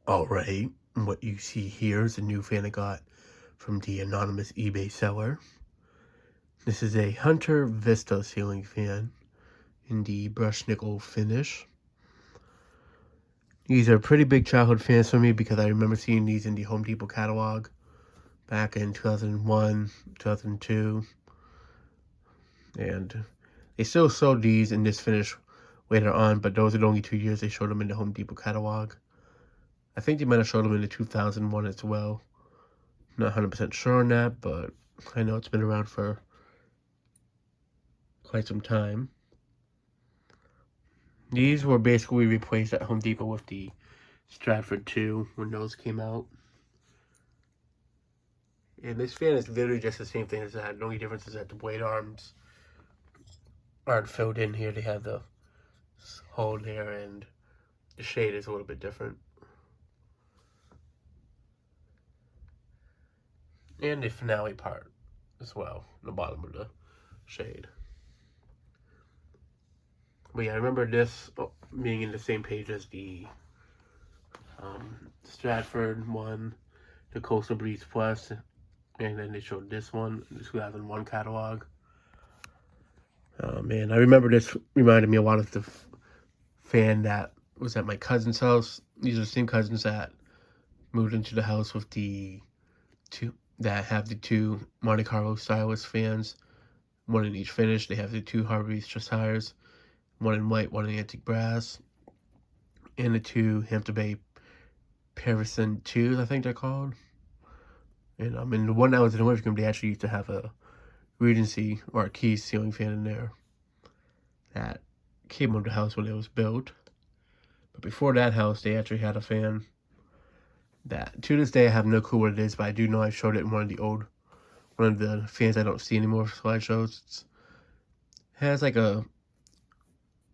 Alright, what you see here is a new fan I got from the anonymous eBay seller. This is a Hunter Vista ceiling fan in the brushed nickel finish. These are pretty big childhood fans for me because I remember seeing these in the Home Depot catalog back in 2001, 2002. And they still sold these in this finish later on, but those are the only 2 years they showed them in the Home Depot catalog. I think they might have showed them in the 2001 as well. Not 100% sure on that, but I know it's been around for quite some time. These were basically replaced at Home Depot with the Stratford 2 when those came out. And this fan is literally just the same thing as that. The only difference is that the blade arms aren't filled in here. They have the hole there, and the shade is a little bit different. And the finale part as well, the bottom of the shade. But yeah, I remember this being in the same page as the Stratford one, the Coastal Breeze Plus, and then they showed this one, the 2001 catalog. Man, I remember this reminded me a lot of the fan that was at my cousin's house. These are the same cousins that moved into the house with the two that have the two Monte Carlo stylus fans, one in each finish. They have the two Harvey's Cheshires, one in white, one in antique brass, and the two Hampton Bay Parison 2s, I think they're called. And in the one that was in the living room, they actually used to have a Regency or a Keys ceiling fan in there that came with the house when it was built. But before that house, they actually had a fan that, to this day, I have no clue what it is, but I do know I showed it in one of the fans I don't see anymore for slideshows. It has like it's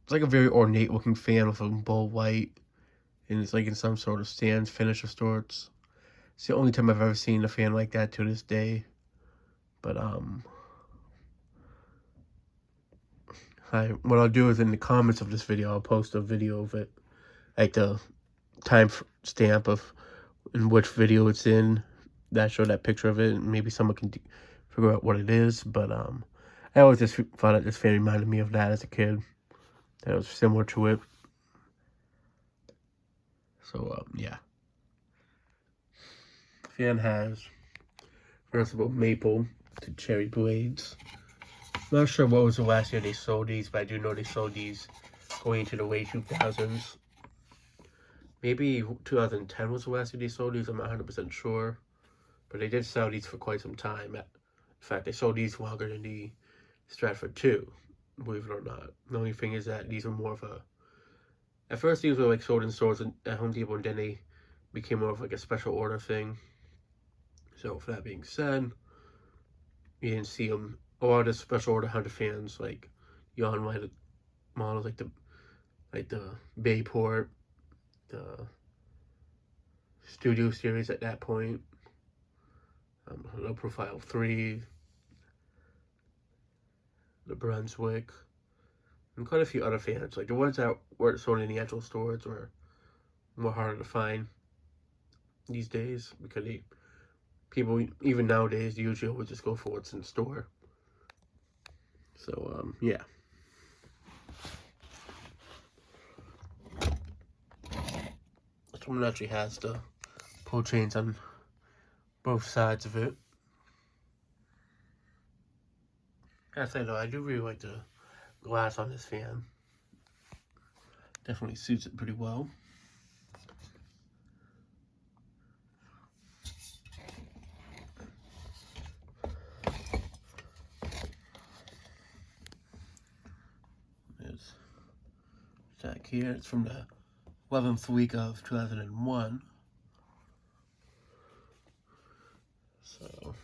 like a very ornate looking fan with a bold white, and it's like in some sort of stand finish of sorts. It's the only time I've ever seen a fan like that to this day. But what I'll do is in the comments of this video, I'll post a video of it, like the time stamp of in which video it's in, that show that picture of it, and maybe someone can figure out what it is. But I always just thought that this fan reminded me of that as a kid. That was similar to it. So yeah. Fan has versatile maple to cherry blades. I'm not sure what was the last year they sold these, but I do know they sold these going into the late 2000s. Maybe 2010 was the last year they sold these, I'm not 100% sure. But they did sell these for quite some time. In fact, they sold these longer than the Stratford 2, believe it or not. The only thing is that these were more of a... At first, these were like sold in stores at Home Depot, and then they became more of like a special order thing. So, with that being said, you didn't see them. A lot of the special order Hunter fans, like Yon White models, like the Bayport, the Studio Series at that point, Low Profile 3, the Brunswick, and quite a few other fans. Like the ones that weren't sold in the actual stores were more harder to find these days because people, even nowadays, usually would just go for what's in store. So, yeah. This one actually has the pull chains on both sides of it. I say though, I do really like the glass on this fan. Definitely suits it pretty well. There's back here. It's from the 11th week of 2001. So,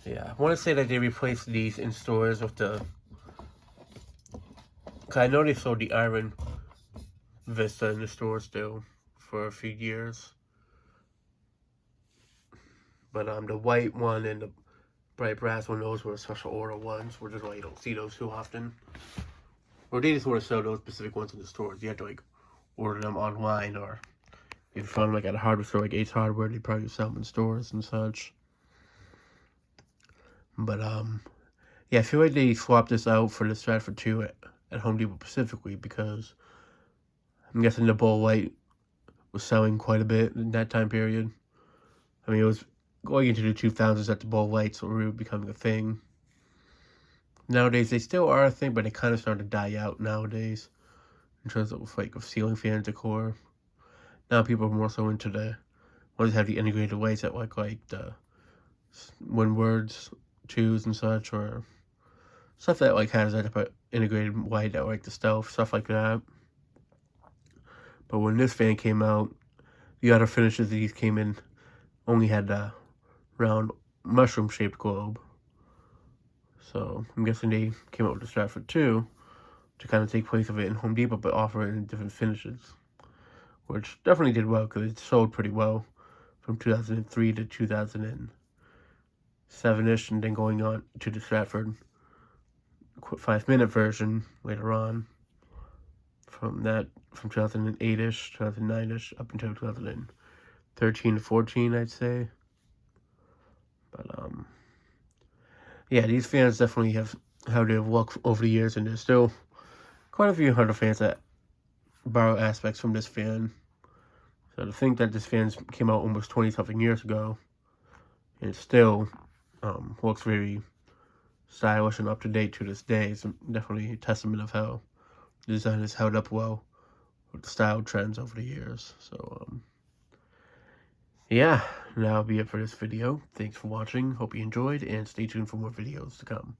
yeah, I want to say that they replaced these in stores with the... Cause I know they sold the Iron Vista in the store still for a few years. But the white one and the bright brass one, those were special order ones, which is why you don't see those too often. Or they just want to sell those specific ones in the stores. You have to like order them online or if you found them like at a hardware store like Ace Hardware, they probably sell them in stores and such. But yeah, I feel like they swapped this out for the Stratford 2 at Home Depot specifically because I'm guessing the Bull White was selling quite a bit in that time period. I mean, it was going into the 2000s that the Bull Whites were really becoming a thing. Nowadays, they still are a thing, but they kind of started to die out nowadays in terms of like of ceiling fan decor. Now people are more so into the ones that have the integrated lights that like the Windwards 2s and such, or stuff that like has that type of integrated light that like the stealth, stuff like that. But when this fan came out, the other finishes these came in only had the round mushroom-shaped globe. So I'm guessing they came out with the Stratford 2 to kind of take place of it in Home Depot, but offer it in different finishes, which definitely did well because it sold pretty well from 2003 to 2007-ish, and then going on to the Stratford 5-minute version later on. From 2008-ish, 2009-ish, up until 2013 to 14, I'd say. But yeah, these fans definitely have how they've looked over the years, and there's still quite a few Hunter fans that borrow aspects from this fan. So to think that this fan came out almost 20-something years ago, and it still looks very stylish and up to date to this day, is definitely a testament of how the design has held up well with the style trends over the years. So yeah, that'll be it for this video. Thanks for watching. Hope you enjoyed, and stay tuned for more videos to come.